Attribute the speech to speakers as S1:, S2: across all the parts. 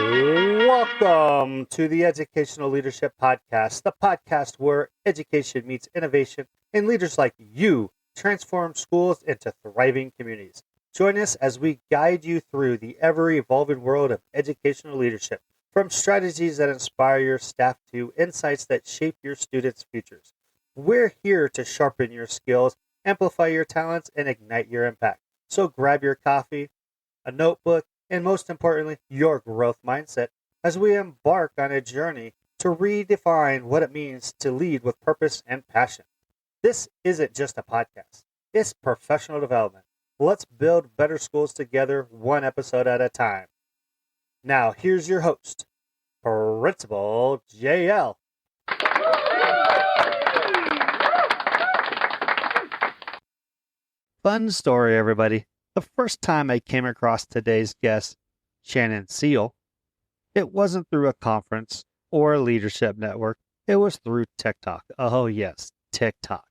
S1: Welcome to the Educational Leadership Podcast, the podcast where education meets innovation and leaders like you transform schools into thriving communities. Join us as we guide you through the ever-evolving world of educational leadership, from strategies that inspire your staff to insights that shape your students' futures. We're here to sharpen your skills, amplify your talents, and ignite your impact. So grab your coffee, a notebook, and most importantly, your growth mindset as we embark on a journey to redefine what it means to lead with purpose and passion. This isn't just a podcast, it's professional development. Let's build better schools together, one episode at a time. Now, here's your host, Principal JL. Fun story, everybody. The first time I came across today's guest, Shannon Seale, it wasn't through a conference or a leadership network. It was through TikTok. Oh, yes, TikTok.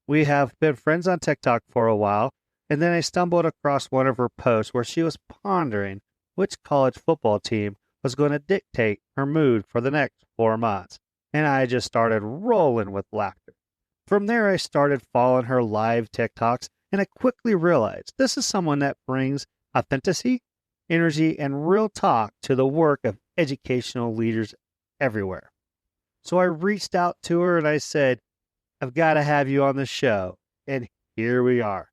S1: We have been friends on TikTok for a while, and then I stumbled across one of her posts where she was pondering which college football team was going to dictate her mood for the next 4 months, and I just started rolling with laughter. From there, I started following her live TikToks, and I quickly realized this is someone that brings authenticity, energy, and real talk to the work of educational leaders everywhere. So I reached out to her and I said, I've got to have you on the show. And here we are.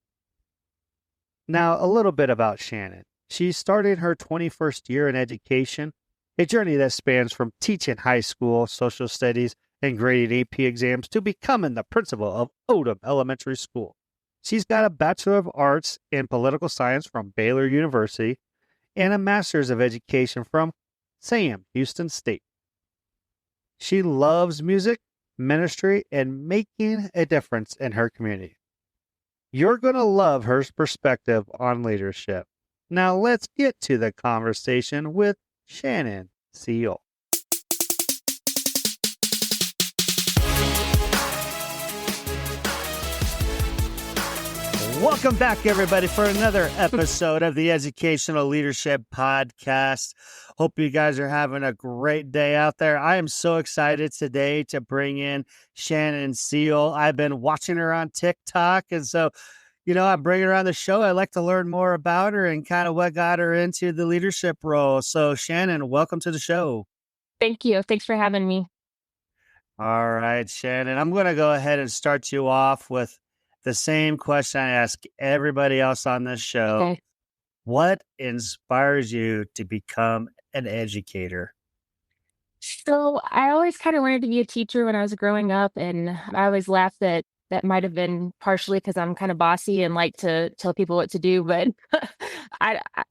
S1: Now, a little bit about Shannon. She's starting her 21st year in education, a journey that spans from teaching high school social studies and grading AP exams to becoming the principal of Odom Elementary School. She's got a Bachelor of Arts in Political Science from Baylor University and a Master's of Education from Sam Houston State. She loves music, ministry, and making a difference in her community. You're going to love her perspective on leadership. Now let's get to the conversation with Shannon Seale. Welcome back, everybody, for another episode of the Educational Leadership Podcast. Hope you guys are having a great day out there. I am so excited today to bring in Shannon Seale. I've been watching her on TikTok, and so, I bring her on the show. I like to learn more about her and kind of what got her into the leadership role. So, Shannon, welcome to the show.
S2: Thank you. Thanks for having me.
S1: All right, Shannon, I'm going to go ahead and start you off with the same question I ask everybody else on this show.
S2: Okay.
S1: What inspires you to become an educator?
S2: So I always kind of wanted to be a teacher when I was growing up, and I always laughed that that might have been partially because I'm kind of bossy and like to tell people what to do. But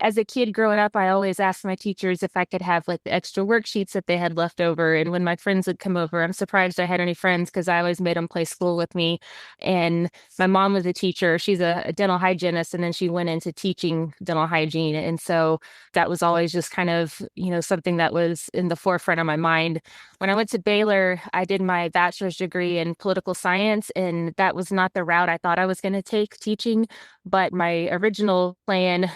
S2: as a kid growing up, I always asked my teachers if I could have like the extra worksheets that they had left over. And when my friends would come over, I'm surprised I had any friends because I always made them play school with me. And my mom was a teacher. She's a dental hygienist, and then she went into teaching dental hygiene. And so that was always just kind of, something that was in the forefront of my mind. When I went to Baylor, I did my bachelor's degree in political science, and that was not the route I thought I was going to take, teaching. But my original plan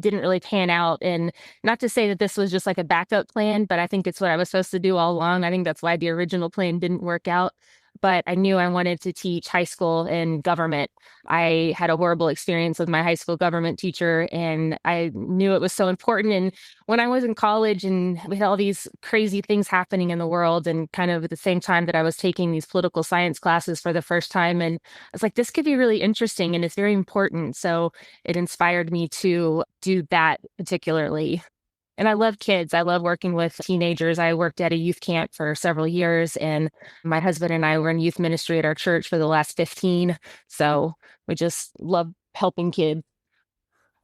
S2: didn't really pan out. And not to say that this was just like a backup plan, but I think it's what I was supposed to do all along. I think that's why the original plan didn't work out. But I knew I wanted to teach high school and government. I had a horrible experience with my high school government teacher, and I knew it was so important. And when I was in college and we had all these crazy things happening in the world, and kind of at the same time that I was taking these political science classes for the first time, and I was like, this could be really interesting and it's very important. So it inspired me to do that particularly. And I love kids. I love working with teenagers. I worked at a youth camp for several years, and my husband and I were in youth ministry at our church for the last 15. So we just love helping kids.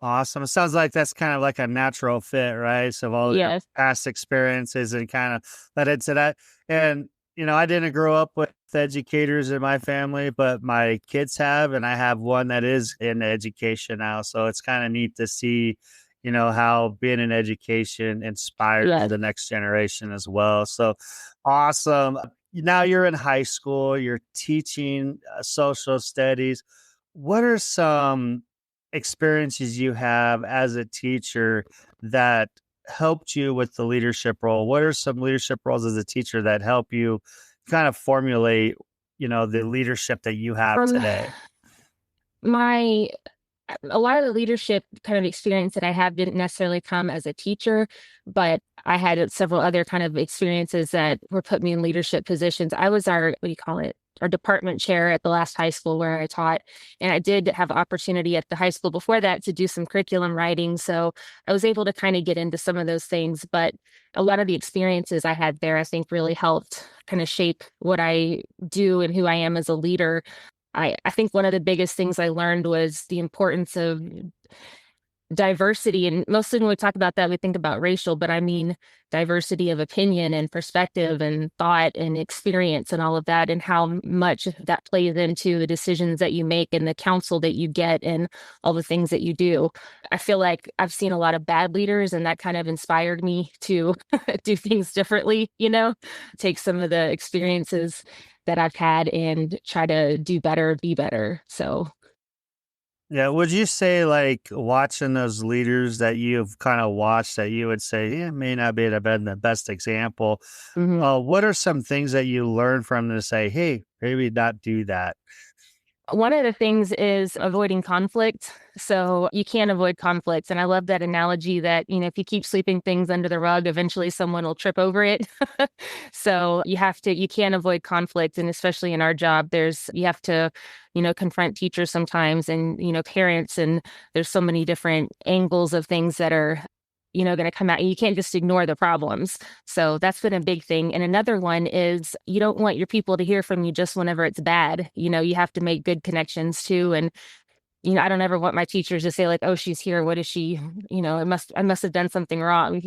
S1: Awesome. It sounds like that's kind of like a natural fit, right? So all your
S2: Yes.
S1: past experiences and kind of led into that. And, I didn't grow up with educators in my family, but my kids have, and I have one that is in education now. So it's kind of neat to see how being in education inspires
S2: Yes.
S1: the next generation as well. So awesome. Now you're in high school, you're teaching social studies. What are some experiences you have as a teacher that helped you with the leadership role? What are some leadership roles as a teacher that help you kind of formulate, the leadership that you have
S2: Um,
S1: today?
S2: my a lot of the leadership kind of experience that I have didn't necessarily come as a teacher, but I had several other kind of experiences that were put me in leadership positions. I was our, what do you call it? Our department chair at the last high school where I taught. And I did have opportunity at the high school before that to do some curriculum writing. So I was able to kind of get into some of those things. But a lot of the experiences I had there, I think really helped kind of shape what I do and who I am as a leader. I think one of the biggest things I learned was the importance of diversity. And mostly when we talk about that, we think about racial, but I mean diversity of opinion and perspective and thought and experience and all of that, and how much that plays into the decisions that you make and the counsel that you get and all the things that you do. I feel like I've seen a lot of bad leaders, and that kind of inspired me to do things differently, take some of the experiences that I've had and try to do better, be better. So,
S1: Yeah, would you say like watching those leaders that you've kind of watched that you would say, yeah, may not be the best example?
S2: mhm.
S1: What are some things that you learn from them to say, hey, maybe not do that?
S2: One of the things is avoiding conflict. So you can't avoid conflicts. And I love that analogy that, if you keep sweeping things under the rug, eventually someone will trip over it. So you can't avoid conflict. And especially in our job, you have to, confront teachers sometimes and, parents. And there's so many different angles of things that are, going to come out. And you can't just ignore the problems. So that's been a big thing. And another one is you don't want your people to hear from you just whenever it's bad. You have to make good connections too. And I don't ever want my teachers to say like, "Oh, she's here. What is she? I must have done something wrong."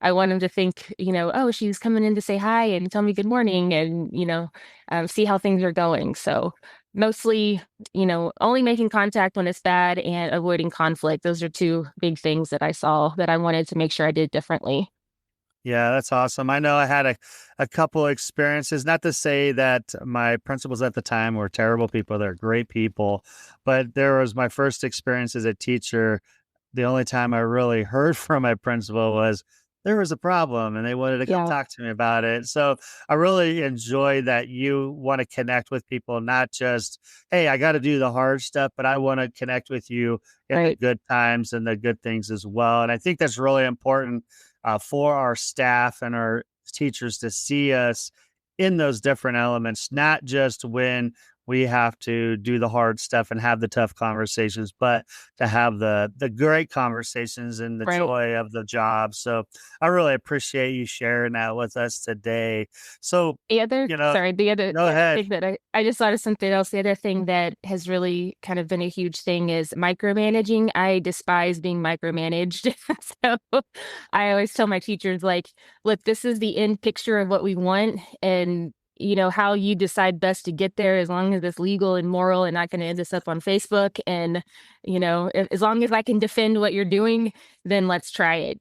S2: I want them to think, "Oh, she's coming in to say hi and tell me good morning, and see how things are going." So mostly, only making contact when it's bad and avoiding conflict. Those are two big things that I saw that I wanted to make sure I did differently.
S1: Yeah, that's awesome. I know I had a couple experiences, not to say that my principals at the time were terrible people, they're great people, but there was my first experience as a teacher. The only time I really heard from my principal was there was a problem and they wanted to come
S2: Yeah,
S1: talk to me about it. So I really enjoy that you want to connect with people, not just, hey, I got to do the hard stuff, but I want to connect with you in the
S2: right,
S1: good times and the good things as well. And I think that's really important for our staff and our teachers to see us in those different elements, not just when we have to do the hard stuff and have the tough conversations, but to have the great conversations and the
S2: right.
S1: joy of the job. So I really appreciate you sharing that with us today. So,
S2: The other,
S1: you know,
S2: sorry, the other
S1: go ahead.
S2: thing that I just thought of something else. The other thing that has really kind of been a huge thing is micromanaging. I despise being micromanaged. So I always tell my teachers, like, look, this is the end picture of what we want. And how you decide best to get there, as long as it's legal and moral and not going to end us up on Facebook. And, as long as I can defend what you're doing, then let's try it.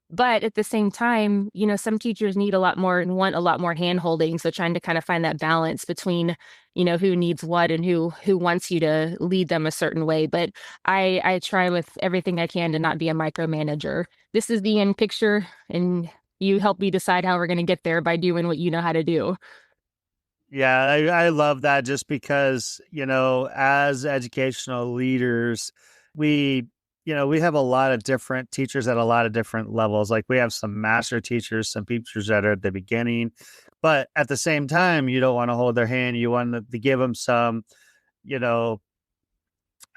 S2: But at the same time, some teachers need a lot more and want a lot more hand holding. So trying to kind of find that balance between, who needs what and who wants you to lead them a certain way. But I try with everything I can to not be a micromanager. This is the end picture, and you help me decide how we're going to get there by doing what you know how to do.
S1: Yeah, I love that just because, as educational leaders, we, we have a lot of different teachers at a lot of different levels. Like we have some master teachers, some teachers that are at the beginning, but at the same time, you don't want to hold their hand. You want to give them some, you know,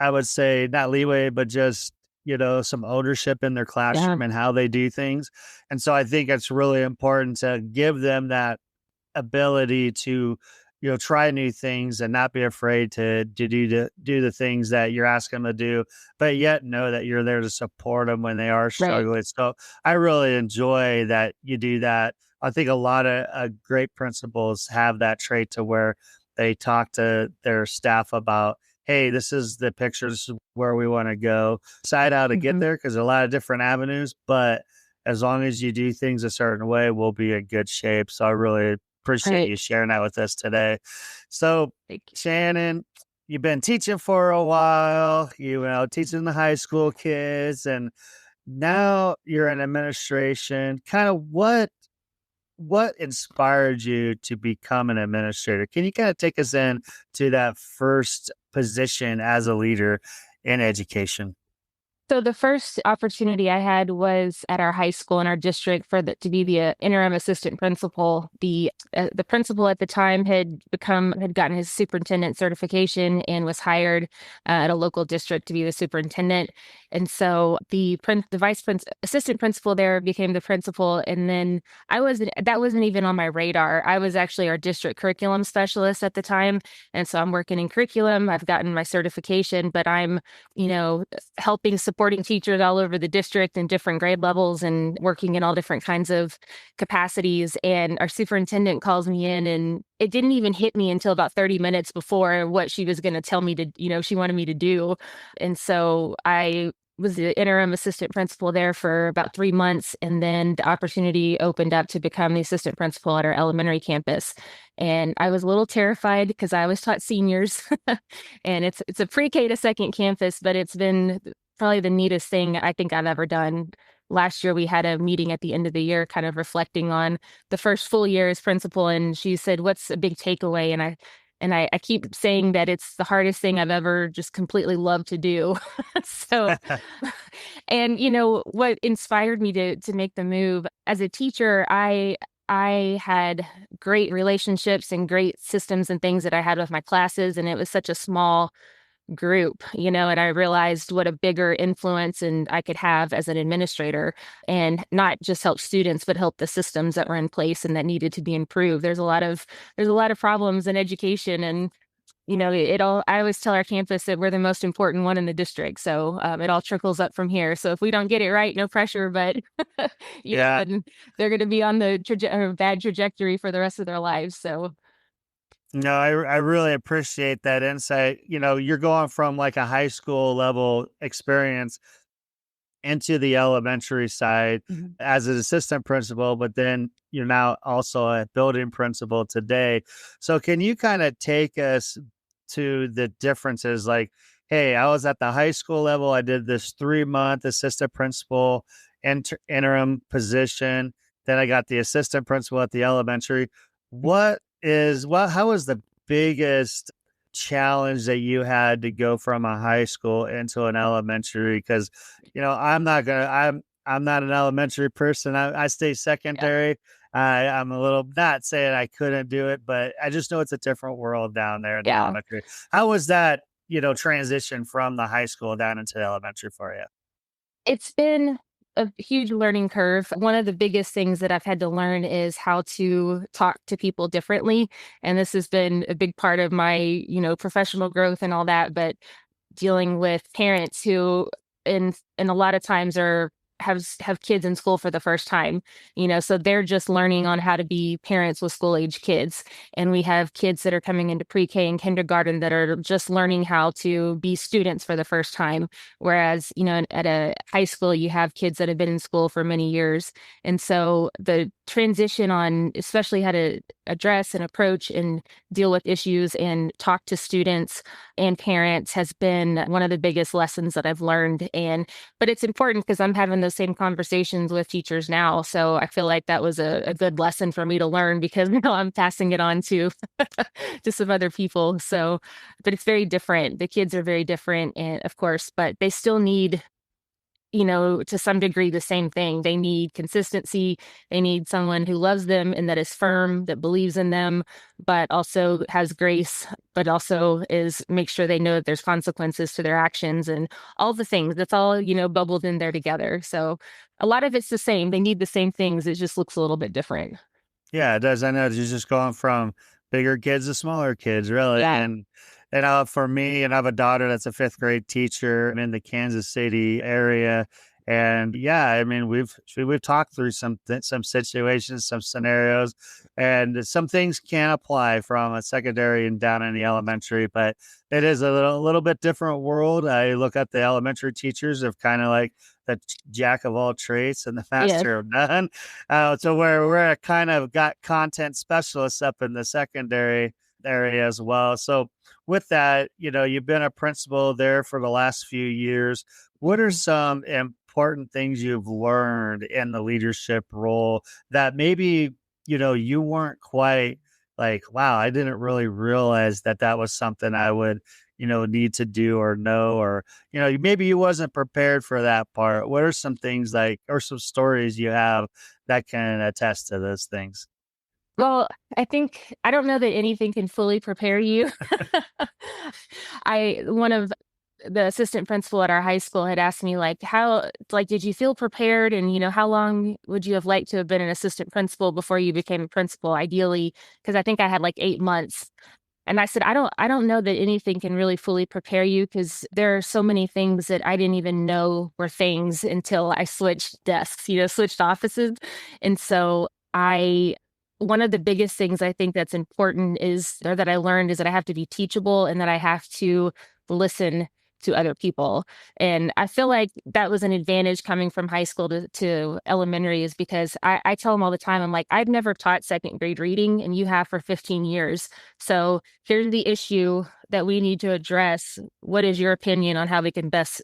S1: I would say not leeway, but just, some ownership in their
S2: Yeah,
S1: classroom and how they do things. And so I think it's really important to give them that ability to try new things and not be afraid to do the things that you're asking them to do, but yet know that you're there to support them when they are
S2: right.
S1: struggling. So I really enjoy that you do that. I think a lot of great principals have that trait to where they talk to their staff about, hey, this is the picture, this is where we want to go, decide how to get
S2: Hmm.
S1: there because there are a lot of different avenues, but as long as you do things a certain way, we'll be in good shape. So I really appreciate
S2: Right.
S1: you sharing that with us today. So,
S2: Thank you.
S1: Shannon, you've been teaching for a while, teaching the high school kids, and Now you're in administration. Kind of what inspired you to become an administrator? Can you kind of take us in to that first position as a leader in education?
S2: So the first opportunity I had was at our high school in our district to be the interim assistant principal. The principal at the time had gotten his superintendent certification and was hired at a local district to be the superintendent. And so the assistant principal there became the principal, and then that wasn't even on my radar. I was actually our district curriculum specialist at the time, and so I'm working in curriculum. I've gotten my certification, but I'm you know supporting teachers all over the district in different grade levels and working in all different kinds of capacities. And our superintendent calls me in, and it didn't even hit me until about 30 minutes before what she was going to tell me she wanted me to do. And so I was the interim assistant principal there for about 3 months. And then the opportunity opened up to become the assistant principal at our elementary campus. And I was a little terrified because I was taught seniors and it's a pre-K to second campus, but it's been probably the neatest thing I think I've ever done. Last year, we had a meeting at the end of the year, kind of reflecting on the first full year as principal. And she said, "What's a big takeaway?" And I keep saying that it's the hardest thing I've ever just completely loved to do. So, and what inspired me to make the move as a teacher, I had great relationships and great systems and things that I had with my classes, and it was such a small group, and I realized what a bigger influence and I could have as an administrator, and not just help students, but help the systems that were in place and that needed to be improved. There's a lot of problems in education, and it all. I always tell our campus that we're the most important one in the district, so it all trickles up from here. So if we don't get it right, no pressure, but
S1: Yeah.
S2: and they're going to be on the bad trajectory for the rest of their lives. So
S1: No, I really appreciate that insight. You're going from like a high school level experience into the elementary side
S2: mhm.
S1: as an assistant principal, but then you're now also a building principal today. So can you kind of take us to the differences? Like, hey, I was at the high school level. I did this 3-month assistant principal interim position. Then I got the assistant principal at the elementary. How is the biggest challenge that you had to go from a high school into an elementary? Because I'm not an elementary person. I stay
S2: Yeah,
S1: secondary. I'm a little not saying I couldn't do it, but I just know it's a different world down there in the
S2: yeah.
S1: elementary. How was that, transition from the high school down into the elementary for you?
S2: It's been a huge learning curve. One of the biggest things that I've had to learn is how to talk to people differently. And this has been a big part of my, professional growth and all that. But dealing with parents who in a lot of times have kids in school for the first time, so they're just learning on how to be parents with school age kids. And we have kids that are coming into pre-K and kindergarten that are just learning how to be students for the first time, whereas at a high school you have kids that have been in school for many years. And so the transition on especially how to address and approach and deal with issues and talk to students and parents has been one of the biggest lessons that I've learned. But it's important because I'm having those same conversations with teachers now. So I feel like that was a good lesson for me to learn because now I'm passing it on to to some other people. So, but it's very different. The kids are very different, and of course, but they still need to some degree, the same thing. They need consistency. They need someone who loves them and that is firm, that believes in them, but also has grace, but also make sure they know that there's consequences to their actions and all the things. That's all, bubbled in there together. So a lot of it's the same. They need the same things. It just looks a little bit different.
S1: Yeah, it does. I know you're just going from bigger kids to smaller kids, really.
S2: Yeah.
S1: And for me, and I have a daughter that's a fifth grade teacher. I'm in the Kansas City area, and yeah, I mean we've talked through some situations, some scenarios, and some things can apply from a secondary and down in the elementary, but it is a little bit different world. I look at the elementary teachers of kind of like the jack of all trades and the
S2: Yes.
S1: master of none. So we're kind of got content specialists up in the secondary area as well. So with that, you've been a principal there for the last few years. What are some important things you've learned in the leadership role that maybe, you weren't quite like, wow, I didn't really realize that that was something I would, need to do or know, or, maybe you wasn't prepared for that part. What are some things like, or some stories you have that can attest to those things?
S2: Well, I don't know that anything can fully prepare you. One of the assistant principal at our high school had asked me like, how, like, did you feel prepared? And, how long would you have liked to have been an assistant principal before you became a principal, ideally? Because I think I had like 8 months. And I said, I don't know that anything can really fully prepare you because there are so many things that I didn't even know were things until I switched desks, switched offices. And so one of the biggest things I think that's important is, or that I learned, is that I have to be teachable and that I have to listen to other people. And I feel like that was an advantage coming from high school to elementary, is because I tell them all the time, I'm like, I've never taught second grade reading and you have for 15 years. So here's the issue that we need to address. What is your opinion on how we can best,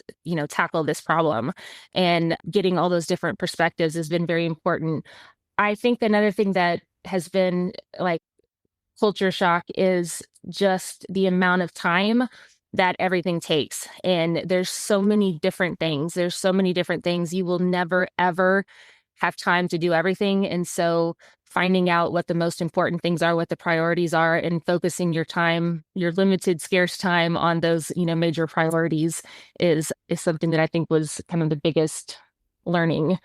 S2: tackle this problem? And getting all those different perspectives has been very important. I think another thing that has been like culture shock is just the amount of time that everything takes. And there's so many different things. There's so many different things. You will never, ever have time to do everything. And so finding out what the most important things are, what the priorities are, and focusing your time, your limited, scarce time on those, major priorities is something that I think was kind of the biggest learning.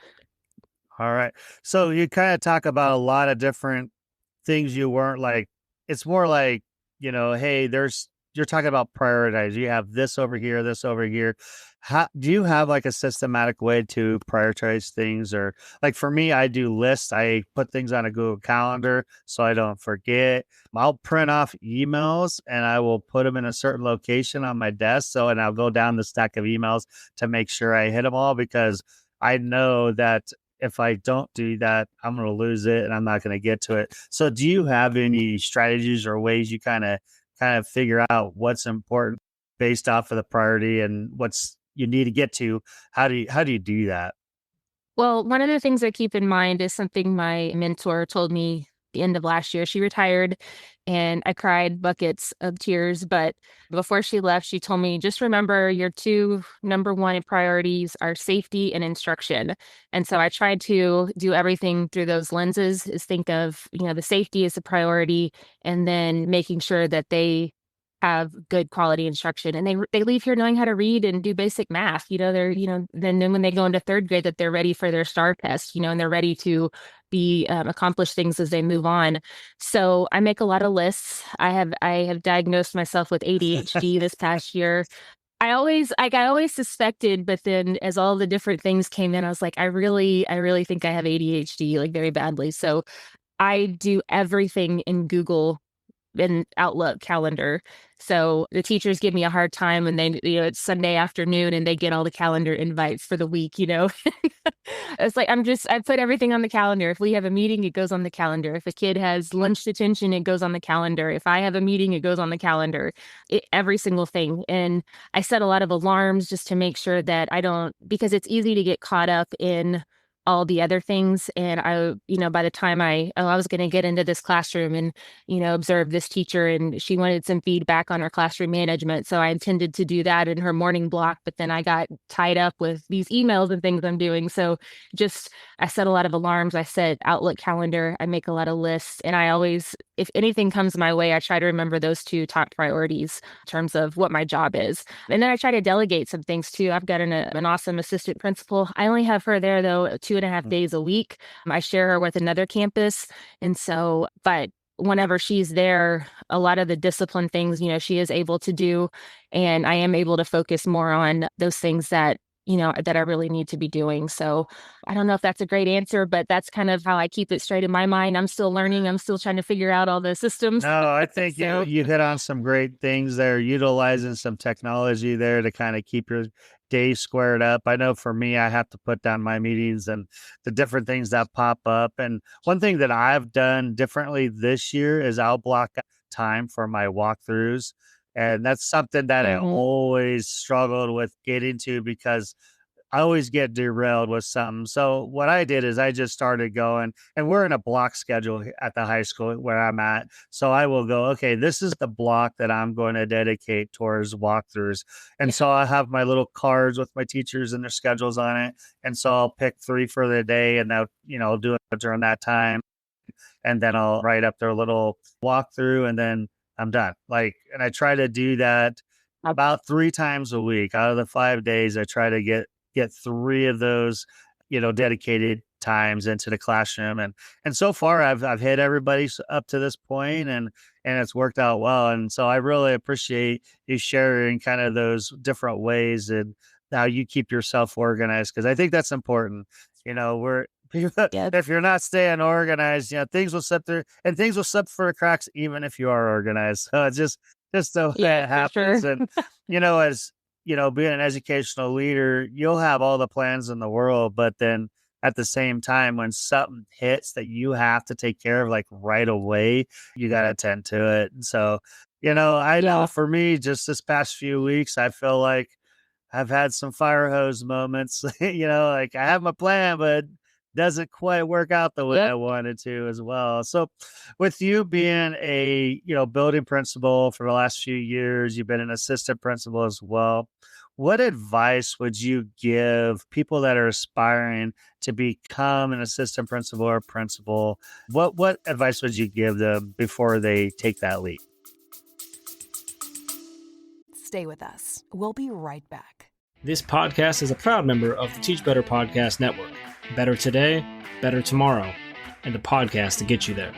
S1: All right. So you kind of talk about a lot of different things you weren't like, it's more like, hey, you're talking about prioritize. You have this over here, this over here. How do you have like a systematic way to prioritize things? Or like for me, I do lists. I put things on a Google Calendar so I don't forget. I'll print off emails and I will put them in a certain location on my desk. So, and I'll go down the stack of emails to make sure I hit them all, because I know that if I don't do that, I'm going to lose it and I'm not going to get to it. So do you have any strategies or ways you kind of figure out what's important based off of the priority and what's you need to get to? How do you do that?
S2: Well, one of the things I keep in mind is something my mentor told me the end of last year. She retired and I cried buckets of tears. But before she left, she told me, just remember your two number one priorities are safety and instruction. And so I tried to do everything through those lenses, is think of, the safety is a priority, and then making sure that they have good quality instruction and they leave here knowing how to read and do basic math. They're, then when they go into third grade, that they're ready for their STAR test, and they're ready to be accomplish things as they move on. So I make a lot of lists. I have diagnosed myself with ADHD this past year. I always suspected, but then as all the different things came in, I was like, I really think I have ADHD, like, very badly. So I do everything in Google and Outlook calendar. So the teachers give me a hard time and they, it's Sunday afternoon and they get all the calendar invites for the week. It's like, I put everything on the calendar. If we have a meeting, it goes on the calendar. If a kid has lunch detention, it goes on the calendar. If I have a meeting, it goes on the calendar. Every single thing. And I set a lot of alarms just to make sure that I don't, because it's easy to get caught up in all the other things. And by the time I was going to get into this classroom and, observe this teacher, and she wanted some feedback on her classroom management. So I intended to do that in her morning block, but then I got tied up with these emails and things I'm doing. So just, I set a lot of alarms. I set Outlook calendar. I make a lot of lists. And I always, if anything comes my way, I try to remember those two top priorities in terms of what my job is. And then I try to delegate some things too. I've got an awesome assistant principal. I only have her there though 2.5 days a week. I share her with another campus. And so, but whenever she's there, a lot of the discipline things, she is able to do. And I am able to focus more on those things that I really need to be doing. So I don't know if that's a great answer, but that's kind of how I keep it straight in my mind. I'm still learning. I'm still trying to figure out all the systems.
S1: No, I think you
S2: So
S1: you hit on some great things there, utilizing some technology there to kind of keep your day squared up. I know for me, I have to put down my meetings and the different things that pop up. And one thing that I've done differently this year is I'll block out time for my walkthroughs. And that's something that I
S2: mhm.
S1: always struggled with getting to, because I always get derailed with something. So what I did is I just started going, and we're in a block schedule at the high school where I'm at. So I will go, okay, this is the block that I'm going to dedicate towards walkthroughs. And
S2: Yeah.
S1: so I have my little cards with my teachers and their schedules on it. And so I'll pick 3 for the day, and I'll, do it during that time. And then I'll write up their little walkthrough, and then I'm done. And I try to do that about 3 times a week. Out of the 5 days, I try to get 3 of those, dedicated times into the classroom. And so far I've hit everybody up to this point, and it's worked out well. And so I really appreciate you sharing kind of those different ways and how you keep yourself organized, because I think that's important. We're
S2: Yeah.
S1: if you're not staying organized, things will slip through, and things will slip through the cracks even if you are organized. So it's just the way
S2: Yeah,
S1: it
S2: for
S1: happens.
S2: sure.
S1: And as being an educational leader, you'll have all the plans in the world, but then at the same time, when something hits that you have to take care of like right away, you got to attend to it. And so, I know
S2: Yeah.
S1: for me, just this past few weeks, I feel like I've had some fire hose moments. Like I have my plan, but it doesn't quite work out the way I
S2: Yep.
S1: wanted to as well. So, with you being a building principal for the last few years, you've been an assistant principal as well. What advice would you give people that are aspiring to become an assistant principal or principal? What advice would you give them before they take that leap?
S3: Stay with us. We'll be right back.
S4: This podcast is a proud member of the Teach Better Podcast Network. Better today, better tomorrow, and the podcast to get you there.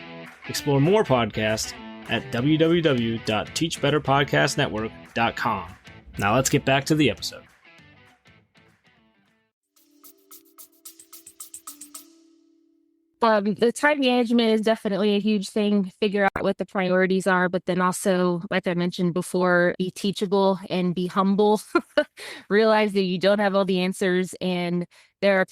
S4: Explore more podcasts at www.teachbetterpodcastnetwork.com. Now let's get back to the episode.
S2: The time management is definitely a huge thing. Figure out what the priorities are, but then also, like I mentioned before, be teachable and be humble. Realize that you don't have all the answers, and there are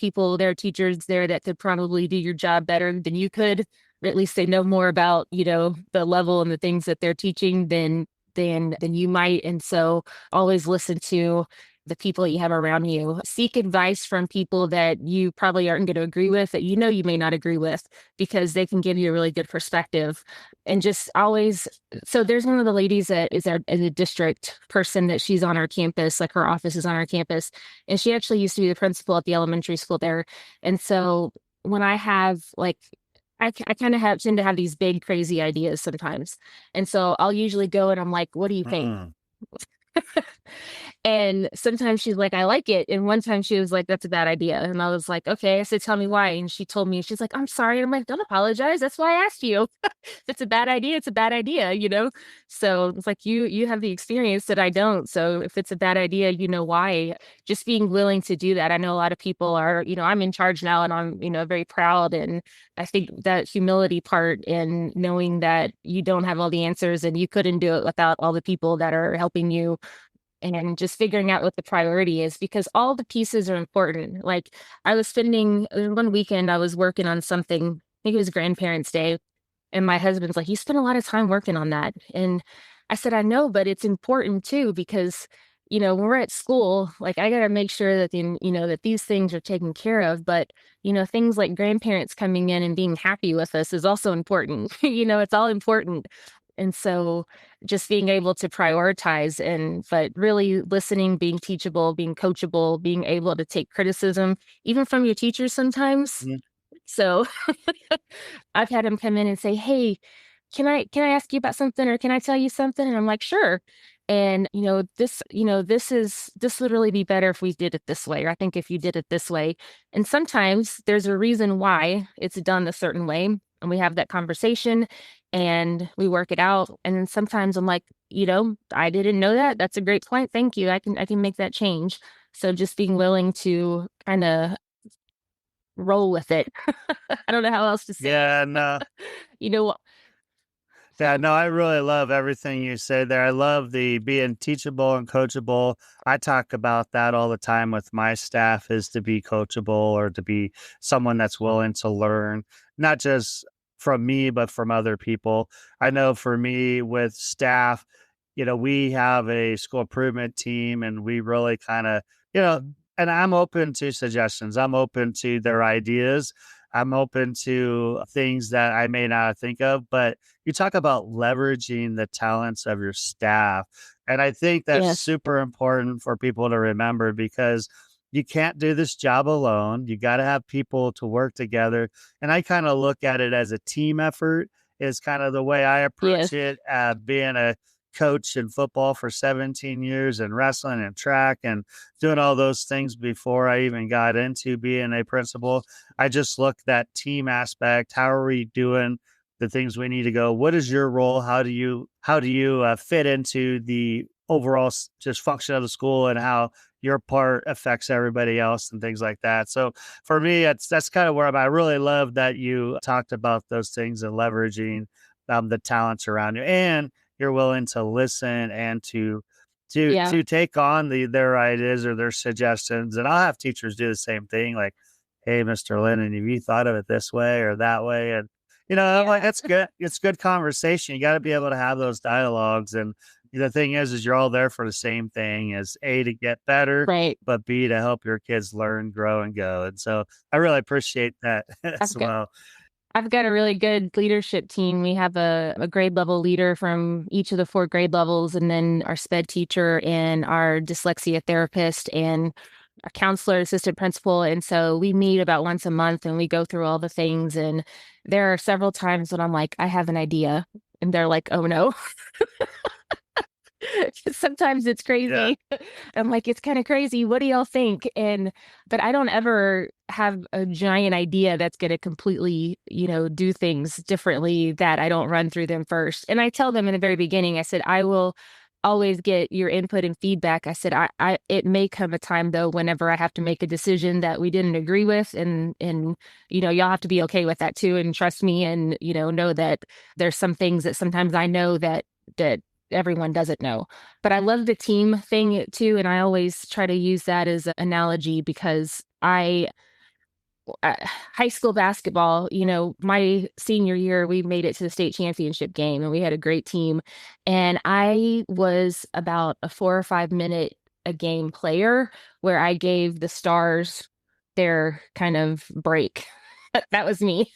S2: teachers there that could probably do your job better than you could, or at least they know more about, the level and the things that they're teaching than you might. And so always listen to the people you have around you. Seek advice from people that you probably aren't going to agree with, that you may not agree with, because they can give you a really good perspective. And just always, so there's one of the ladies that is a district person that she's on our campus, like her office is on our campus. And she actually used to be the principal at the elementary school there. And so when I have I kind of tend to have these big, crazy ideas sometimes. And so I'll usually go and I'm like, what do you think?
S1: Mm-mm.
S2: And sometimes she's like, I like it. And one time she was like, that's a bad idea. And I was like, okay. I said, tell me why. And she told me, she's like, I'm sorry. And I'm like, don't apologize. That's why I asked you. If it's a bad idea, it's a bad idea. So it's like you have the experience that I don't. So if it's a bad idea, you know why. Just being willing to do that. I know a lot of people are, I'm in charge now, and I'm, very proud. And I think that humility part, and knowing that you don't have all the answers and you couldn't do it without all the people that are helping you, and just figuring out what the priority is, because all the pieces are important. Like I was spending one weekend, I was working on something, I think it was Grandparents' Day. And my husband's like, you spent a lot of time working on that. And I said, I know, but it's important too, because, when we're at school, like I got to make sure that, that these things are taken care of. But, things like grandparents coming in and being happy with us is also important. It's all important. And so just being able to prioritize, but really listening, being teachable, being coachable, being able to take criticism, even from your teachers sometimes.
S1: Mhm.
S2: So I've had him come in and say, hey, can I ask you about something, or can I tell you something? And I'm like, sure. And this would really be better if we did it this way, or I think if you did it this way. And sometimes there's a reason why it's done a certain way, and we have that conversation and we work it out. And then sometimes I'm like, I didn't know that. That's a great point. Thank you. I can make that change. So just being willing to kind of roll with it. I don't know how else to say it.
S1: Yeah, no.
S2: You know what?
S1: Yeah, no, I really love everything you say there. I love the being teachable and coachable. I talk about that all the time with my staff, is to be coachable, or to be someone that's willing to learn, not just from me, but from other people. I know for me with staff, we have a school improvement team, and we really kind of, And I'm open to suggestions. I'm open to their ideas. I'm open to things that I may not think of, but you talk about leveraging the talents of your staff. And I think that's
S2: Yes.
S1: super important for people to remember because you can't do this job alone. You got to have people to work together. And I kind of look at it as a team effort, is kind of the way I approach
S2: Yes.
S1: it. Being a coach in football for 17 years and wrestling and track and doing all those things before I even got into being a principal. I just look that team aspect. How are we doing the things we need to go? What is your role? How do you fit into the overall just function of the school and how your part affects everybody else and things like that. So for me, that's kind of where I really love that you talked about those things and leveraging the talents around you, and you're willing to listen and
S2: Yeah.
S1: to take on their ideas or their suggestions. And I'll have teachers do the same thing, like, "Hey, Mr. Lennon, have you thought of it this way or that way?" And I'm like,
S2: Yeah.
S1: that's good. It's good conversation. You got to be able to have those dialogues. And the thing is you're all there for the same thing: is A, to get better,
S2: Right.
S1: but B, to help your kids learn, grow, and go. And so I really appreciate that as
S2: I've got
S1: well.
S2: I've got a really good leadership team. We have a grade level leader from each of the 4 grade levels, and then our sped teacher and our dyslexia therapist and our counselor, assistant principal. And so we meet about once a month and we go through all the things. And there are several times when I'm like, I have an idea. And they're like, oh no. Sometimes it's
S1: Yeah.
S2: crazy. I'm like, it's kind of crazy. What do y'all think? But I don't ever have a giant idea that's going to completely, do things differently that I don't run through them first. And I tell them in the very beginning, I said, I will always get your input and feedback. I said, it may come a time though, whenever I have to make a decision that we didn't agree with. And, y'all have to be okay with that too. And trust me and, know that there's some things that sometimes I know that everyone doesn't know. But I love the team thing too, and I always try to use that as an analogy because high school basketball, my senior year, we made it to the state championship game and we had a great team. And I was about a 4 or 5 minute a game player where I gave the stars their kind of break. That was me.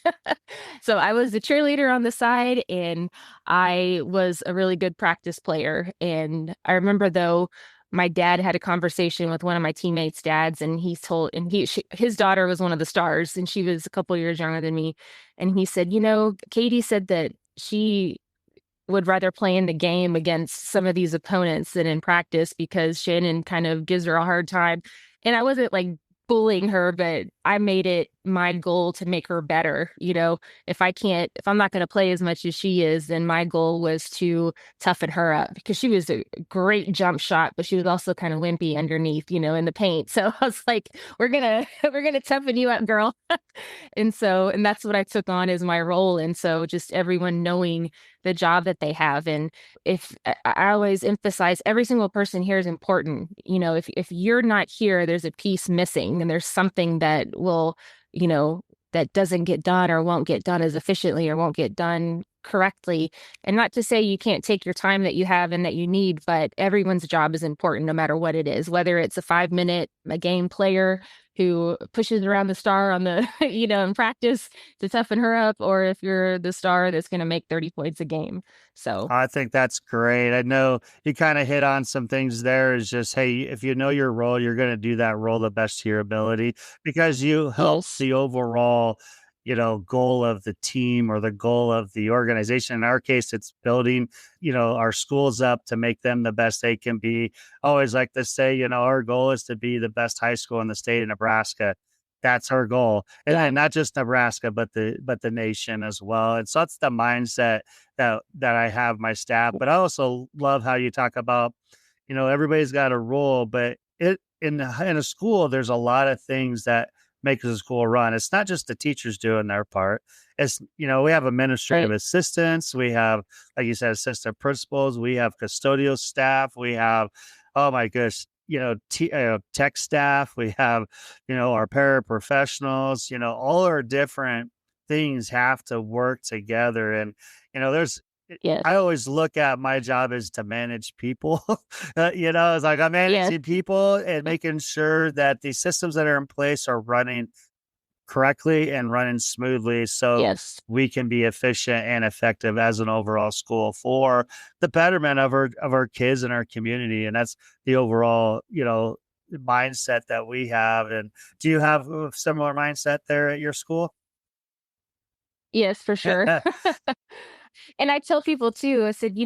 S2: So I was the cheerleader on the side and I was a really good practice player. And I remember though, my dad had a conversation with one of my teammates' dads, and his daughter was one of the stars, and she was a couple years younger than me. And he said, Katie said that she would rather play in the game against some of these opponents than in practice because Shannon kind of gives her a hard time. And I wasn't like bullying her, but I made it my goal to make her better. If I'm not going to play as much as she is, then my goal was to toughen her up because she was a great jump shot, but she was also kind of wimpy underneath, in the paint. So I was like, we're going to toughen you up, girl. And that's what I took on as my role. And so just everyone knowing the job that they have. And if I always emphasize every single person here is important. If you're not here, there's a piece missing and there's something that will, that doesn't get done or won't get done as efficiently or won't get done correctly. And not to say you can't take your time that you have and that you need, but everyone's job is important no matter what it is, whether it's a 5 minute a game player who pushes around the star on the, in practice to toughen her up, or if you're the star that's going to make 30 points a game. So,
S1: I think that's great. I know you kind of hit on some things there. Is just, hey, if you know your role, you're going to do that role the best to your ability because you help
S2: yes,
S1: the overall, goal of the team or the goal of the organization. In our case, it's building, our schools up to make them the best they can be. I always like to say, our goal is to be the best high school in the state of Nebraska. That's our goal, and not just Nebraska, but the nation as well. And so that's the mindset that I have my staff. But I also love how you talk about, everybody's got a role, but in a school, there's a lot of things that make the school run. It's not just the teachers doing their part. It's, we have administrative
S2: right,
S1: assistants, we have, like you said, assistant principals, we have custodial staff, we have, oh my gosh, tech staff, we have, our paraprofessionals, all our different things have to work together. And, there's
S2: Yes.
S1: I always look at my job as to manage people. It's like I'm
S2: Yes.
S1: managing people and making sure that the systems that are in place are running correctly and running smoothly so
S2: Yes.
S1: we can be efficient and effective as an overall school for the betterment of our kids and our community. And that's the overall, mindset that we have. And do you have a similar mindset there at your school?
S2: Yes, for sure. And I tell people too, I said,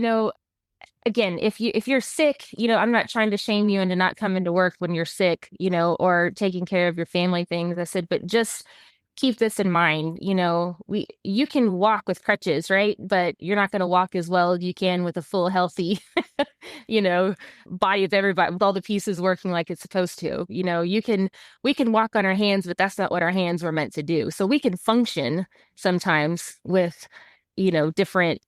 S2: again, if you're sick, I'm not trying to shame you into not coming to work when you're sick, or taking care of your family things. I said, but just keep this in mind, you can walk with crutches, right? But you're not going to walk as well as you can with a full healthy, you know, body of everybody with all the pieces working like it's supposed to. We can walk on our hands, but that's not what our hands were meant to do. So we can function sometimes with, different,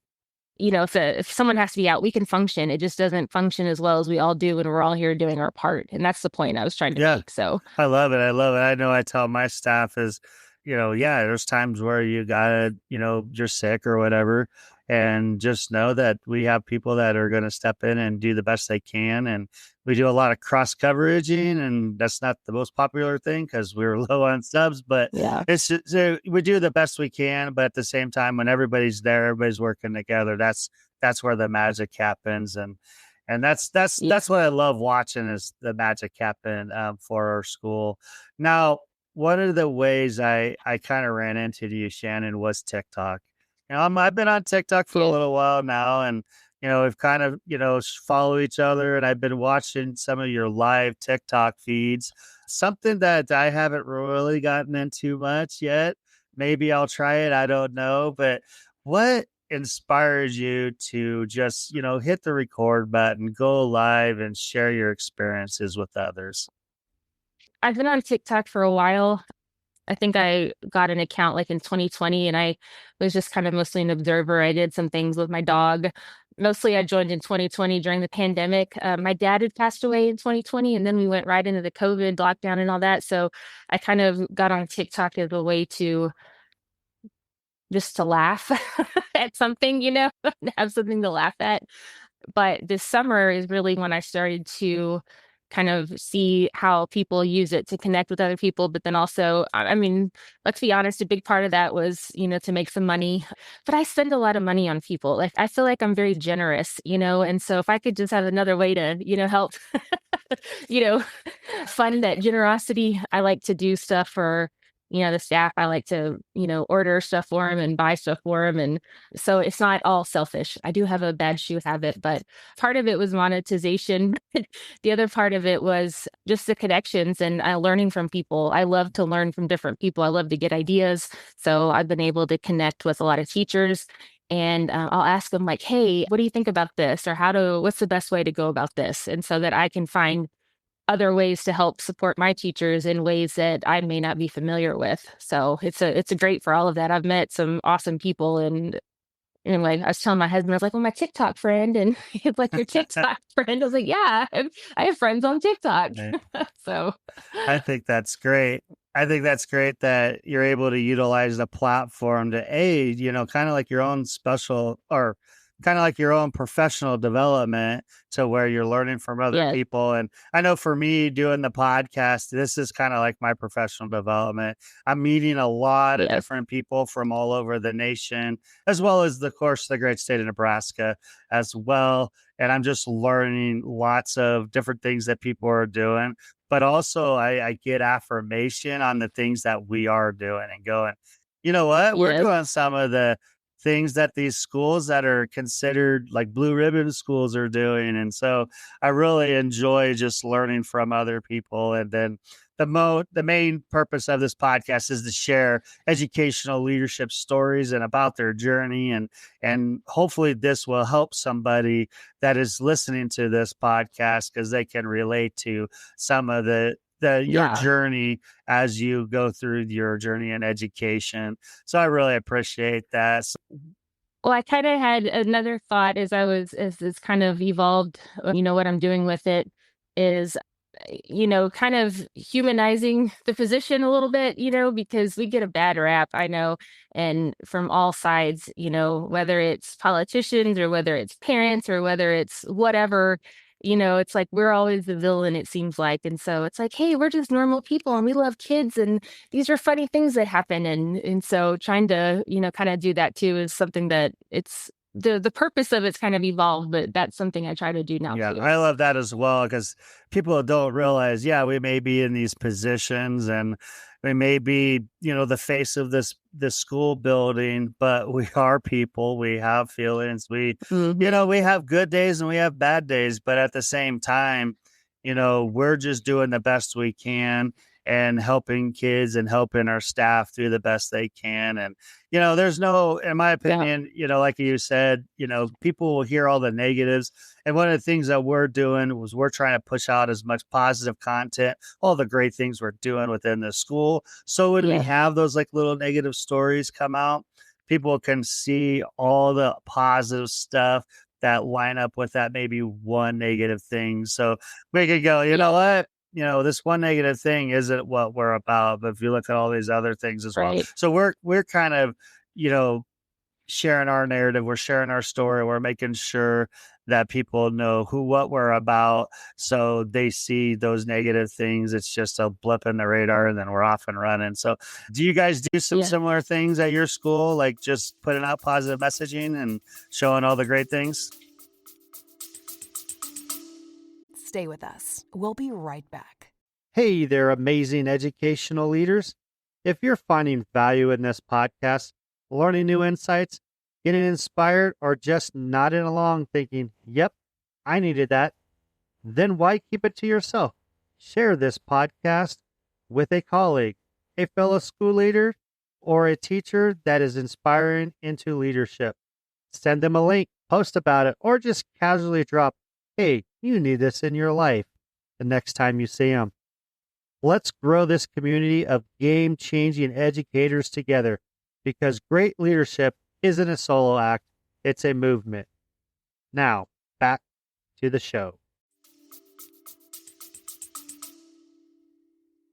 S2: if someone has to be out, we can function. It just doesn't function as well as we all do, and we're all here doing our part. And that's the point I was trying to
S1: Yeah.
S2: make. So
S1: I love it. I love it. I know I tell my staff is, yeah, there's times where you gotta, you're sick or whatever. And just know that we have people that are going to step in and do the best they can. And we do a lot of cross coveraging, and that's not the most popular thing because we're low on subs, but
S2: yeah,
S1: we do the best we can. But at the same time, when everybody's there, everybody's working together, that's where the magic happens. And
S2: yeah,
S1: that's what I love watching is the magic happen for our school. Now, one of the ways I kind of ran into you, Shannon, was TikTok. I've been on TikTok for a
S2: yeah.
S1: little while now, and we've kind of follow each other, and I've been watching some of your live TikTok feeds. Something that I haven't really gotten into much yet. Maybe I'll try it. I don't know, but what inspires you to just, hit the record button, go live and share your experiences with others?
S2: I've been on TikTok for a while. I think I got an account like in 2020, and I was just kind of mostly an observer. I did some things with my dog. Mostly I joined in 2020 during the pandemic. My dad had passed away in 2020, and then we went right into the COVID lockdown and all that. So I kind of got on TikTok as a way to just to laugh at something, have something to laugh at. But this summer is really when I started to kind of see how people use it to connect with other people. But then also, I mean, let's be honest, a big part of that was, to make some money. But I spend a lot of money on people. Like, I feel like I'm very generous, and so if I could just have another way to, help, you know, fund that generosity, I like to do stuff for, the staff. I like to, order stuff for them and buy stuff for them. And so it's not all selfish. I do have a bad shoe habit, but part of it was monetization. The other part of it was just the connections and learning from people. I love to learn from different people. I love to get ideas. So I've been able to connect with a lot of teachers. And I'll ask them like, hey, what do you think about this? Or what's the best way to go about this? And so that I can find other ways to help support my teachers in ways that I may not be familiar with. So it's a great for all of that. I've met some awesome people, and anyway, I was telling my husband, I was like, well, my TikTok friend, and he's like, your TikTok friend. I was like, yeah, I have friends on TikTok.
S1: Right.
S2: So
S1: I think that's great. I think that's great that you're able to utilize the platform to aid, kind of like your own special or kind of like your own professional development to where you're learning from other
S2: yes,
S1: people. And I know for me doing the podcast, this is kind of like my professional development. I'm meeting a lot of
S2: yes,
S1: different people from all over the nation, as well as of course, the great state of Nebraska as well. And I'm just learning lots of different things that people are doing. But also, I get affirmation on the things that we are doing and going, you know what? We're
S2: yes,
S1: doing some of the things that these schools that are considered like blue ribbon schools are doing. And so I really enjoy just learning from other people. And then the main purpose of this podcast is to share educational leadership stories and about their journey. And hopefully this will help somebody that is listening to this podcast because they can relate to some of your
S2: yeah.
S1: journey as you go through your journey in education. So I really appreciate that.
S2: Well, I kind of had another thought as this kind of evolved, what I'm doing with it is kind of humanizing the physician a little bit, because we get a bad rap, I know, and from all sides, whether it's politicians or whether it's parents or whether it's whatever, it's like we're always the villain, it seems like. And so it's like, hey, we're just normal people and we love kids and these are funny things that happen. And so trying to, kind of do that too is something that it's the purpose of it's kind of evolved, but that's something I try to do now
S1: Yeah,
S2: too.
S1: I love that as well because people don't realize, yeah, we may be in these positions and we may be, the face of this school building, but we are people. We have feelings. We have good days and we have bad days, but at the same time, we're just doing the best we can and helping kids and helping our staff do the best they can. And, there's no, in my
S2: Yeah.
S1: opinion, like you said, people will hear all the negatives. And one of the things that we're doing was we're trying to push out as much positive content, all the great things we're doing within the school. So when we
S2: Yeah.
S1: have those like little negative stories come out, people can see all the positive stuff that line up with that maybe one negative thing. So we could go, you know what? This one negative thing isn't what we're about, but if you look at all these other things as well.
S2: Right.
S1: So we're kind of, sharing our narrative, we're sharing our story, we're making sure that people know what we're about. So they see those negative things. It's just a blip in the radar and then we're off and running. So do you guys do some
S2: Yeah.
S1: similar things at your school, like just putting out positive messaging and showing all the great things?
S3: Stay with us. We'll be right back.
S1: Hey there, amazing educational leaders. If you're finding value in this podcast, learning new insights, getting inspired, or just nodding along thinking, yep, I needed that, then why keep it to yourself? Share this podcast with a colleague, a fellow school leader, or a teacher that is inspiring into leadership. Send them a link, post about it, or just casually drop, hey, you need this in your life the next time you see them. Let's grow this community of game-changing educators together because great leadership isn't a solo act, it's a movement. Now, back to the show.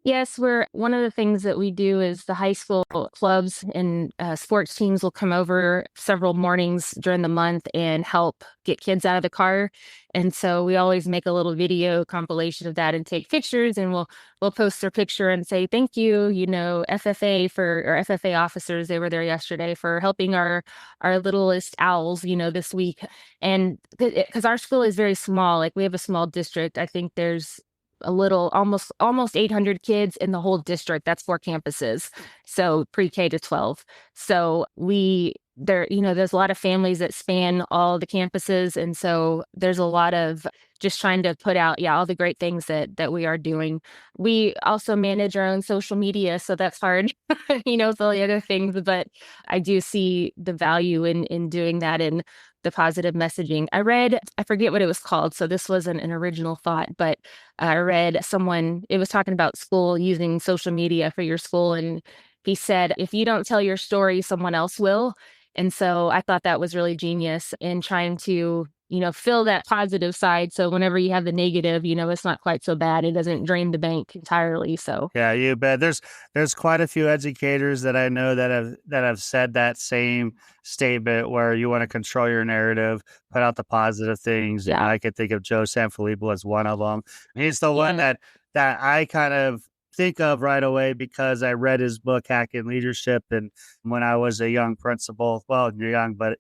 S2: Yes, one of the things that we do is the high school clubs and sports teams will come over several mornings during the month and help get kids out of the car. And so we always make a little video compilation of that and take pictures, and we'll post their picture and say thank you, FFA or FFA officers, they were there yesterday for helping our littlest owls, this week. And because our school is very small, like we have a small district, I think there's a little almost 800 kids in the whole district. That's 4 campuses, so pre-K to 12. So there's a lot of families that span all the campuses, and so there's a lot of just trying to put out all the great things that we are doing. We also manage our own social media, so that's hard, with all the other things, but I do see the value in doing that and the positive messaging. I forget what it was called, so this wasn't an original thought, but I read it was talking about school using social media for your school, and he said, if you don't tell your story, someone else will. And so I thought that was really genius in trying to, fill that positive side. So whenever you have the negative, it's not quite so bad. It doesn't drain the bank entirely. So
S1: Yeah, you bet. There's quite a few educators that I know that have said that same statement where you want to control your narrative, put out the positive things.
S2: yeah.
S1: I could think of Joe Sanfilippo as one of them. He's the one that I kind of think of right away because I read his book Hacking Leadership, and when I was a young principal, well, young but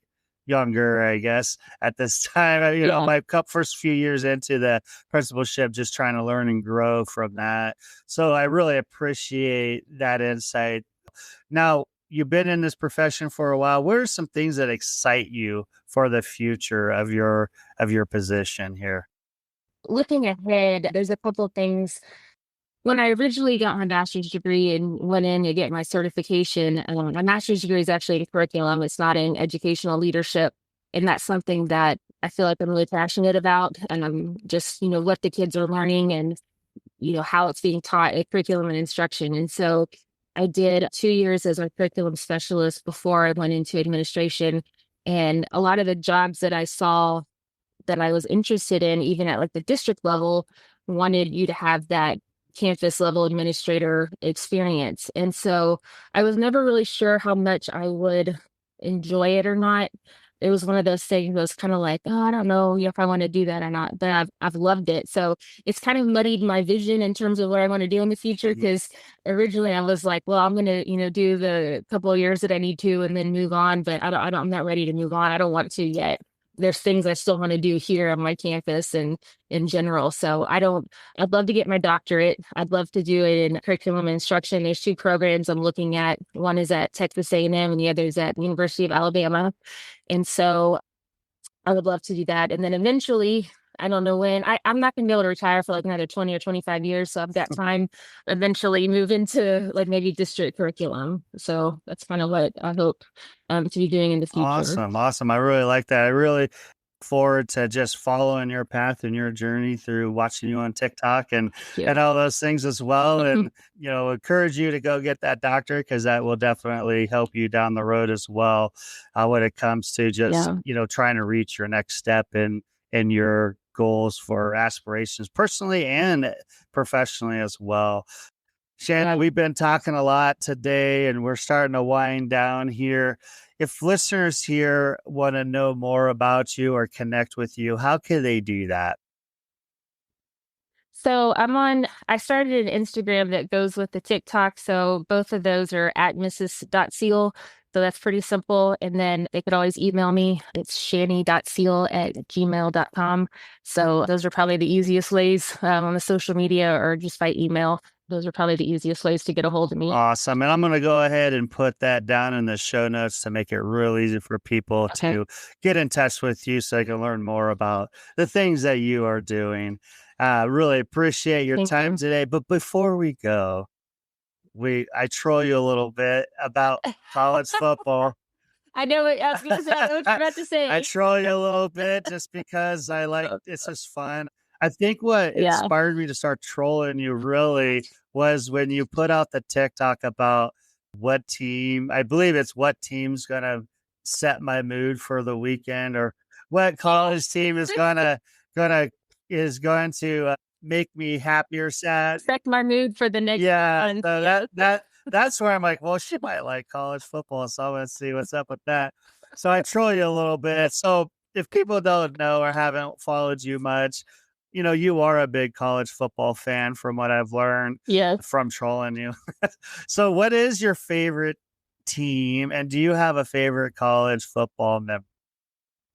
S1: younger, I guess, at this time, my first few years into the principalship, just trying to learn and grow from that. So I really appreciate that insight. Now, you've been in this profession for a while. What are some things that excite you for the future of your position here?
S2: Looking ahead, there's a couple of things. When I originally got my master's degree and went in to get my certification, my master's degree is actually in curriculum. It's not in educational leadership. And that's something that I feel like I'm really passionate about. And I'm just, what the kids are learning and, how it's being taught at curriculum and instruction. And so I did 2 years as a curriculum specialist before I went into administration. And a lot of the jobs that I saw that I was interested in, even at like the district level, wanted you to have that campus level administrator experience. And so I was never really sure how much I would enjoy it or not. It was one of those things that was kind of like, oh, I don't know if I want to do that or not, but I've loved it. So it's kind of muddied my vision in terms of what I want to do in the future. Because originally I was like, well, I'm going to, do the couple of years that I need to and then move on. But I'm not ready to move on. I don't want to yet. There's things I still want to do here on my campus and in general. So I'd love to get my doctorate. I'd love to do it in curriculum instruction. There's two programs I'm looking at. One is at Texas A&M and the other is at the University of Alabama. And so I would love to do that. And then eventually, I don't know when, I'm not going to be able to retire for like another 20 or 25 years. So I've got time eventually move into like maybe district curriculum. So that's kind of what I hope to be doing in the future.
S1: Awesome. I really like that. I really look forward to just following your path and your journey through watching you on TikTok and all those things as well. And, encourage you to go get that doctorate, because that will definitely help you down the road as well when it comes to just, trying to reach your next step in your goals for aspirations personally and professionally as well. Shannon, we've been talking a lot today and we're starting to wind down here. If listeners here want to know more about you or connect with you, how can they do that?
S2: So I started an Instagram that goes with the TikTok. So both of those are at Mrs.Seale. So that's pretty simple. And then they could always email me. It's shanny.seale@gmail.com. So those are probably the easiest ways on the social media or just by email. Those are probably the easiest ways to get a hold of me.
S1: Awesome. And I'm going to go ahead and put that down in the show notes to make it real easy for people to get in touch with you so they can learn more about the things that you are doing. Really appreciate your time today. But before we go, I troll you a little bit about college football.
S2: I know what I was going to say. I know what you're about to say.
S1: I troll you a little bit just because I like it's just fun. I think what inspired me to start trolling you really was when you put out the TikTok about what team, I believe it's what team's going to set my mood for the weekend, or what college team is going to make me happy or sad.
S2: Affect my mood for the next month.
S1: So that's where I'm like, well, she might like college football, so I'm going to see what's up with that. So I troll you a little bit. So if people don't know or haven't followed you much, you are a big college football fan from what I've learned from trolling you. So what is your favorite team, and do you have a favorite college football member?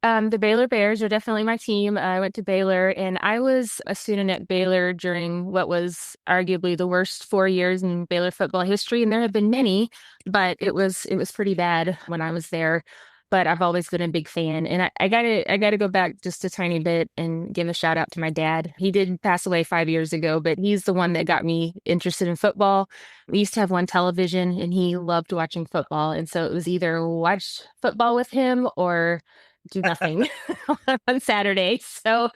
S2: The Baylor Bears are definitely my team. I went to Baylor, and I was a student at Baylor during what was arguably the worst 4 years in Baylor football history. And there have been many, but it was pretty bad when I was there. But I've always been a big fan. And I gotta go back just a tiny bit and give a shout out to my dad. He did pass away 5 years ago, but he's the one that got me interested in football. We used to have one television and he loved watching football. And so it was either watch football with him or do nothing on Saturday. So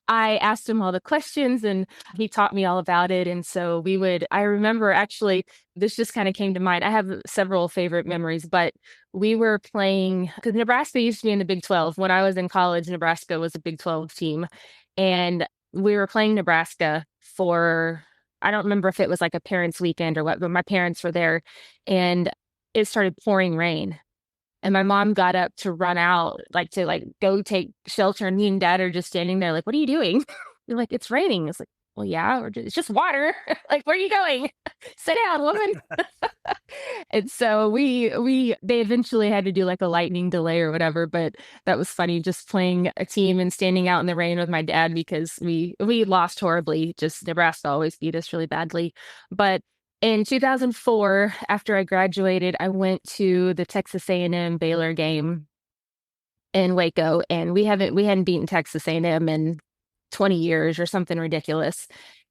S2: I asked him all the questions and he taught me all about it. And so I remember actually, this just kind of came to mind. I have several favorite memories, but we were playing, because Nebraska used to be in the Big 12. When I was in college, Nebraska was a Big 12 team. And we were playing Nebraska I don't remember if it was like a parents' weekend or what, but my parents were there and it started pouring rain. And my mom got up to run out, to go take shelter. And me and dad are just standing there like, what are you doing? You're like, it's raining. It's like, well, yeah, it's just water. Like, where are you going? Sit down, woman. And so they eventually had to do like a lightning delay or whatever. But that was funny, just playing a team and standing out in the rain with my dad, because we lost horribly. Just Nebraska always beat us really badly. But in 2004, after I graduated, I went to the Texas A&M Baylor game in Waco, and we hadn't beaten Texas A&M in 20 years or something ridiculous.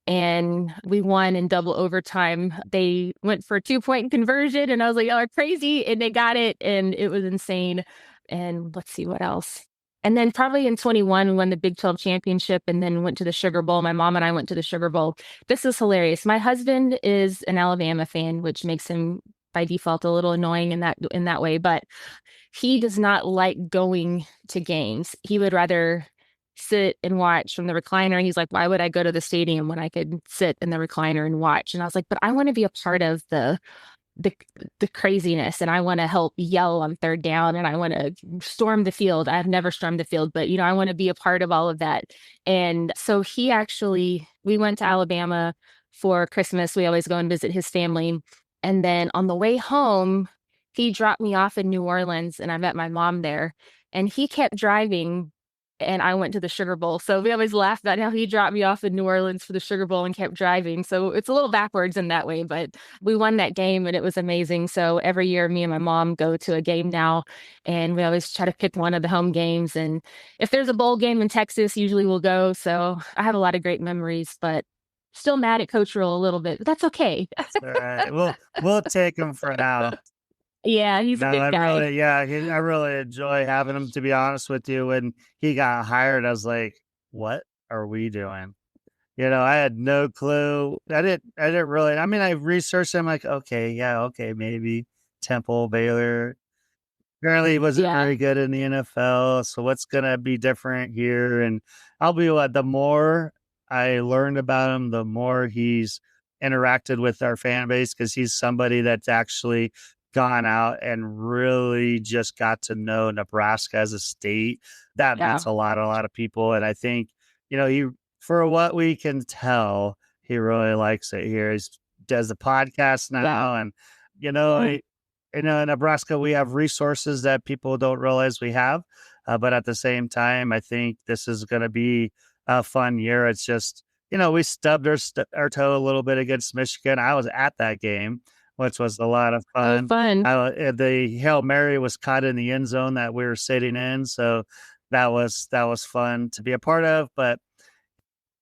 S2: And we won in double overtime. They went for a 2-point conversion, and I was like, "Oh, crazy!" And they got it, and it was insane. And let's see what else. And then probably in 21, we won the Big 12 championship and then went to the Sugar Bowl. My mom and I went to the Sugar Bowl. This is hilarious. My husband is an Alabama fan, which makes him by default a little annoying in that way. But he does not like going to games. He would rather sit and watch from the recliner. He's like, why would I go to the stadium when I could sit in the recliner and watch? And I was like, but I want to be a part of the the craziness, and I want to help yell on third down, and I want to storm the field. I've never stormed the field, but I want to be a part of all of that. And so we went to Alabama for Christmas. We always go and visit his family. And then on the way home, he dropped me off in New Orleans, and I met my mom there. And he kept driving, and I went to the Sugar Bowl. So we always laugh about how he dropped me off in New Orleans for the Sugar Bowl and kept driving. So it's a little backwards in that way, but we won that game and it was amazing. So every year, me and my mom go to a game now, and we always try to pick one of the home games. And if there's a bowl game in Texas, usually we'll go. So I have a lot of great memories, but still mad at Coach Rule a little bit, but that's okay.
S1: All right. We'll take him for now.
S2: Yeah, he's a
S1: No,
S2: good guy.
S1: I really enjoy having him, to be honest with you. When he got hired, I was like, what are we doing? I had no clue. I didn't really, I researched him like, okay, maybe Temple, Baylor. Apparently he wasn't
S2: Yeah,
S1: very good in the NFL. So what's going to be different here? And I'll be what, the more I learned about him, the more he's interacted with our fan base, because he's somebody that's actually gone out and really just got to know Nebraska as a state. That
S2: yeah,
S1: means a lot of people. And I think, he, for what we can tell, he really likes it here. He does the podcast
S2: yeah,
S1: now. And, in Nebraska, we have resources that people don't realize we have. But at the same time, I think this is going to be a fun year. It's just, we stubbed our toe a little bit against Michigan. I was at that game, which was a lot of
S2: oh,
S1: fun.
S2: fun.
S1: The Hail Mary was caught in the end zone that we were sitting in. So that was fun to be a part of. But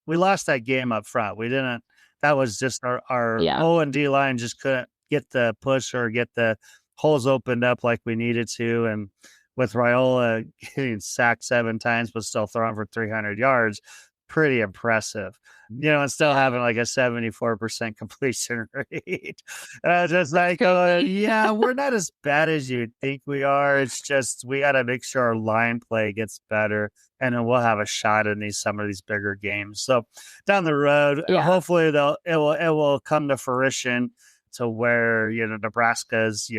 S1: we lost that game up front. We didn't. That was just our
S2: Yeah,
S1: O and D line just couldn't get the push or get the holes opened up like we needed to. And with Raiola getting sacked 7 times but still throwing for 300 yards, pretty impressive. And still having like a 74% completion rate. Just like, yeah, we're not as bad as you think we are. It's just we got to make sure our line play gets better, and then we'll have a shot in some of these bigger games. So down the road,
S2: yeah,
S1: hopefully it will come to fruition to where Nebraska's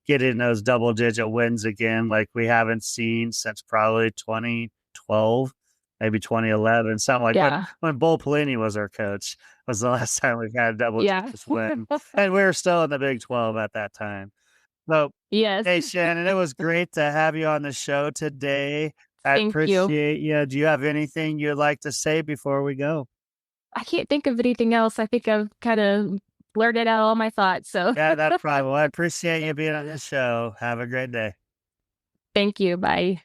S1: getting those double-digit wins again, like we haven't seen since probably 2012. Maybe 2011, something like
S2: yeah,
S1: when Bull Pelini was our coach, was the last time we've had a double
S2: yeah.
S1: digits win. And we were still in the Big 12 at that time. So,
S2: Yes.
S1: hey, Shannon, it was great to have you on the show today. I
S2: Thank you.
S1: appreciate you. Do you have anything you'd like to say before we go?
S2: I can't think of anything else. I think I've kind of blurted out all my thoughts. So
S1: Yeah, that's right. Well, I appreciate you being on the show. Have a great day.
S2: thank you. Bye.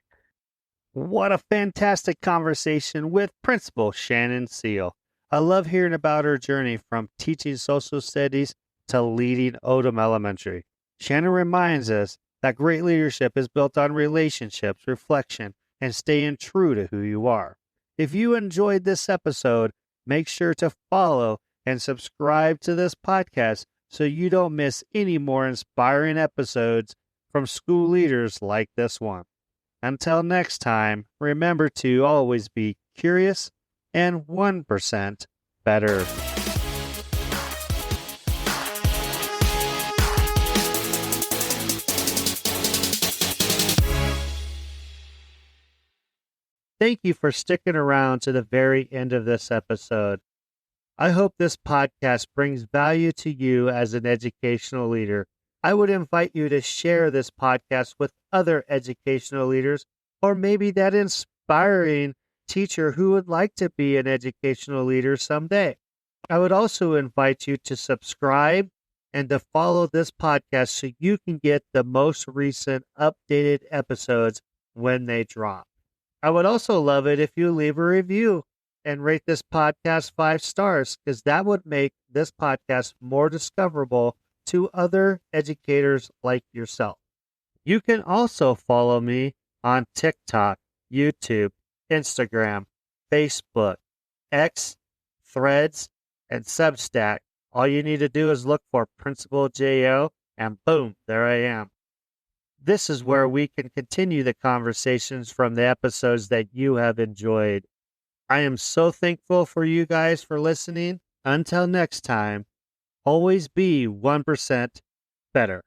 S1: What a fantastic conversation with Principal Shannon Seale. I love hearing about her journey from teaching social studies to leading Odom Elementary. Shannon reminds us that great leadership is built on relationships, reflection, and staying true to who you are. If you enjoyed this episode, make sure to follow and subscribe to this podcast so you don't miss any more inspiring episodes from school leaders like this one. Until next time, remember to always be curious and 1% better. Thank you for sticking around to the very end of this episode. I hope this podcast brings value to you as an educational leader. I would invite you to share this podcast with other educational leaders, or maybe that inspiring teacher who would like to be an educational leader someday. I would also invite you to subscribe and to follow this podcast so you can get the most recent updated episodes when they drop. I would also love it if you leave a review and rate this podcast 5 stars, because that would make this podcast more discoverable to other educators like yourself. You can also follow me on TikTok, YouTube, Instagram, Facebook, X, Threads, and Substack. All you need to do is look for Principal JO, and boom, there I am. This is where we can continue the conversations from the episodes that you have enjoyed. I am so thankful for you guys for listening. Until next time, always be 1% better.